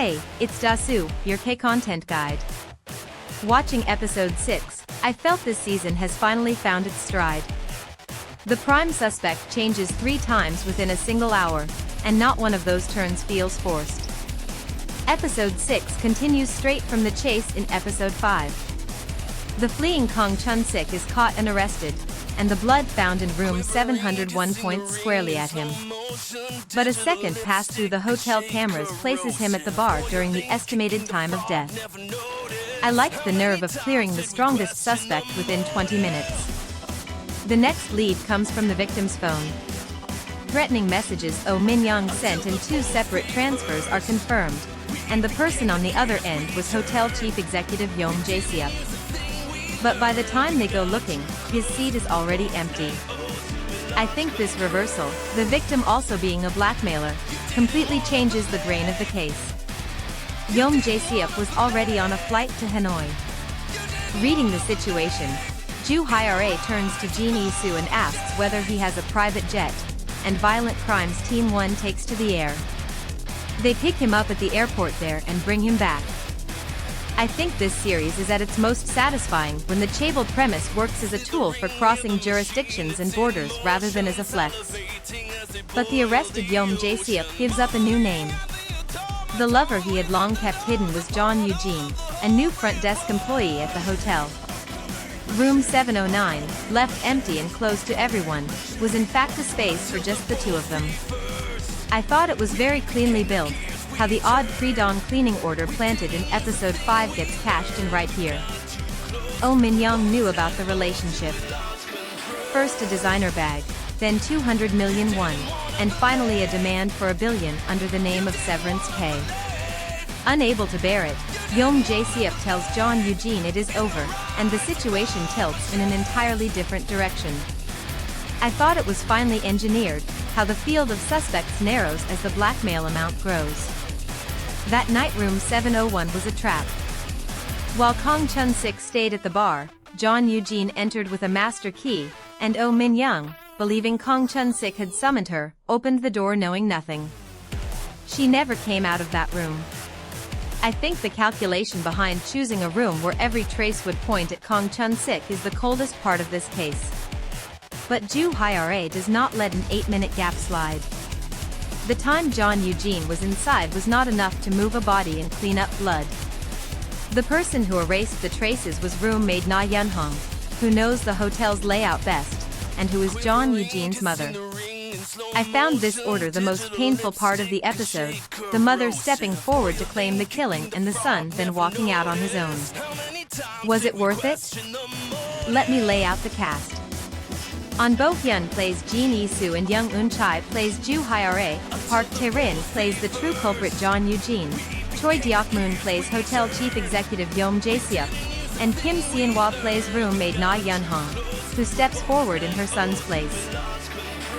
Hey, it's Dasu, your K-content guide. Watching episode 6, I felt this season has finally found its stride. The prime suspect changes 3 times within a single hour, and not one of those turns feels forced. Episode 6 continues straight from the chase in episode 5. The fleeing Kang Chun-sik is caught and arrested, and the blood found in room 701 points squarely at him. But a second pass through the hotel cameras places him at the bar during the estimated time of death. I liked the nerve of clearing the strongest suspect within 20 minutes. The next lead comes from the victim's phone. Threatening messages Oh Min-young sent in 2 separate transfers are confirmed, and the person on the other end was hotel chief executive Yeom Jae-seop. But by the time they go looking, his seat is already empty. I think this reversal, the victim also being a blackmailer, completely changes the grain of the case. Yeom Jae-seop was already on a flight to Hanoi. Reading the situation, Ju Hyra turns to Jin Lee-soo and asks whether he has a private jet, and Violent Crimes Team 1 takes to the air. They pick him up at the airport there and bring him back. I think this series is at its most satisfying when the chaebol premise works as a tool for crossing jurisdictions and borders rather than as a flex. But the arrested Yeom Jae-seop gives up a new name. The lover he had long kept hidden was Jeon Eugene, a new front desk employee at the hotel. Room 709, left empty and closed to everyone, was in fact a space for just the 2 of them. I thought it was very cleanly built, how the odd pre-dawn cleaning order planted in episode 5 gets cashed in right here. Oh Min-young knew about the relationship. First a designer bag, then 200 million won, and finally a demand for $1 billion under the name of severance pay. Unable to bear it, Yeom Jae-seop tells Jeon Eugene it is over, and the situation tilts in an entirely different direction. I thought it was finely engineered, how the field of suspects narrows as the blackmail amount grows. That night room 701 was a trap. While Kang Chun-sik stayed at the bar, Jeon Eugene entered with a master key, and Oh Min-young, believing Kang Chun-sik had summoned her, opened the door knowing nothing. She never came out of that room. I think the calculation behind choosing a room where every trace would point at Kang Chun-sik is the coldest part of this case. But Ju Hyra does not let an 8-minute gap slide. The time Jeon Eugene was inside was not enough to move a body and clean up blood. The person who erased the traces was roommate Na Yeon-hong, who knows the hotel's layout best, and who is Jeon Eugene's mother. I found this order the most painful part of the episode, the mother stepping forward to claim the killing and the son then walking out on his own. Was it worth it? Let me lay out the cast. An Bo-hyun plays Jin Lee-soo and Young Eun-chai plays Ju Hyra, Park Tae-rin plays the true culprit Jeon Eugene, Choi Deok-moon plays Hotel Chief Executive Yeom Jae-seop, and Kim Seon-hwa plays roommate Na Yeon-hong, who steps forward in her son's place.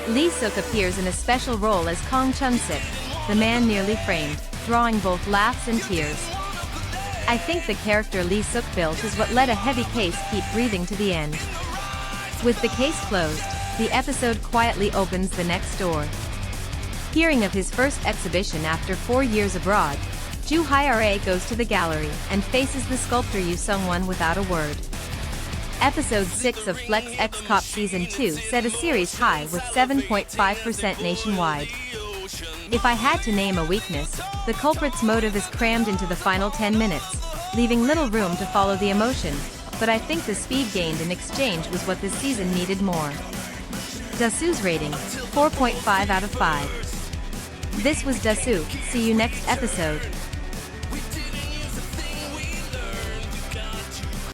Lee Suk appears in a special role as Kang Chun-sik, the man nearly framed, drawing both laughs and tears. I think the character Lee Suk built is what let a heavy case keep breathing to the end. With the case closed, the episode quietly opens the next door. Hearing of his first exhibition after 4 years abroad, Ju Hyra goes to the gallery and faces the sculptor Yoo Sung-won without a word. Episode 6 of Flex X Cop Season 2 set a series high with 7.5% nationwide. If I had to name a weakness, the culprit's motive is crammed into the final 10 minutes, leaving little room to follow the emotion, but I think the speed gained in exchange was what this season needed more. Dasu's rating, 4.5 out of 5. This was Dasu, see you next episode.